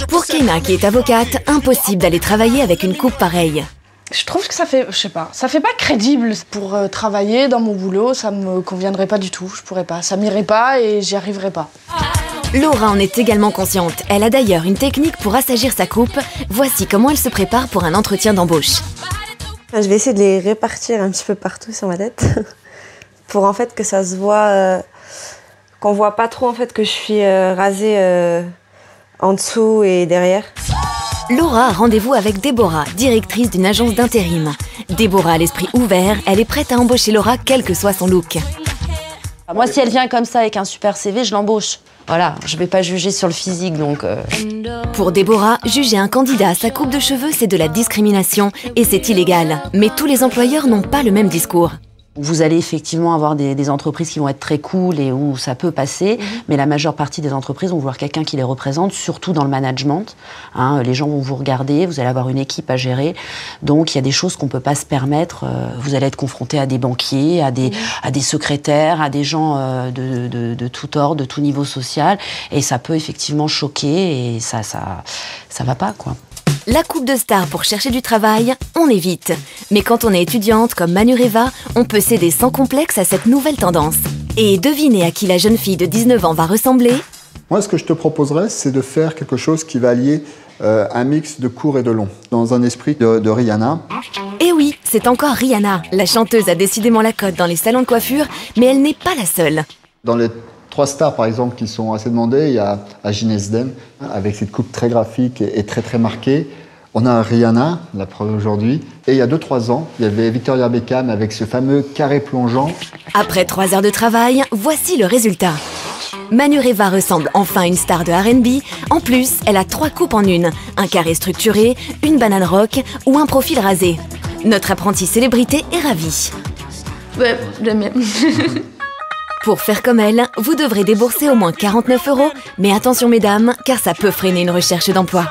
Pour Keina, qui est avocate, impossible d'aller travailler avec une coupe pareille. Je trouve que ça fait, je sais pas, ça fait pas crédible. Pour travailler dans mon boulot, ça me conviendrait pas du tout, je pourrais pas. Ça m'irait pas et j'y arriverais pas. Laura en est également consciente. Elle a d'ailleurs une technique pour assagir sa coupe. Voici comment elle se prépare pour un entretien d'embauche. Je vais essayer de les répartir un petit peu partout sur ma tête pour en fait que ça se voit, qu'on voit pas trop en fait que je suis rasée en dessous et derrière. Laura a rendez-vous avec Déborah, directrice d'une agence d'intérim. Déborah a l'esprit ouvert, elle est prête à embaucher Laura quel que soit son look. Moi, si elle vient comme ça avec un super CV, je l'embauche. Voilà, je vais pas juger sur le physique, donc... Pour Déborah, juger un candidat à sa coupe de cheveux, c'est de la discrimination et c'est illégal. Mais tous les employeurs n'ont pas le même discours. Vous allez effectivement avoir des entreprises qui vont être très cool et où ça peut passer, mais la majeure partie des entreprises vont vouloir quelqu'un qui les représente, surtout dans le management. Hein, les gens vont vous regarder, vous allez avoir une équipe à gérer. Donc il y a des choses qu'on ne peut pas se permettre. Vous allez être confronté à des banquiers, à des secrétaires, à des gens de tout ordre, de tout niveau social. Et ça peut effectivement choquer et ça va pas, quoi. La coupe de star pour chercher du travail, on évite. Mais quand on est étudiante comme Manureva, on peut céder sans complexe à cette nouvelle tendance. Et devinez à qui la jeune fille de 19 ans va ressembler? Moi, ce que je te proposerais, c'est de faire quelque chose qui va allier un mix de court et de long, dans un esprit de Rihanna. Et oui, c'est encore Rihanna. La chanteuse a décidément la cote dans les salons de coiffure, mais elle n'est pas la seule. Dans les 3 stars, par exemple, qui sont assez demandées, il y a Agnes Esden, avec cette coupe très graphique et très marquée. On a Rihanna, la preuve aujourd'hui. Et il y a 2-3 ans, il y avait Victoria Beckham avec ce fameux carré plongeant. Après 3 heures de travail, voici le résultat. Manureva ressemble enfin à une star de R&B. En plus, elle a 3 coupes en une. Un carré structuré, une banane rock ou un profil rasé. Notre apprentie célébrité est ravie. Ouais, j'aime bien. Pour faire comme elle, vous devrez débourser au moins 49 €. Mais attention mesdames, car ça peut freiner une recherche d'emploi.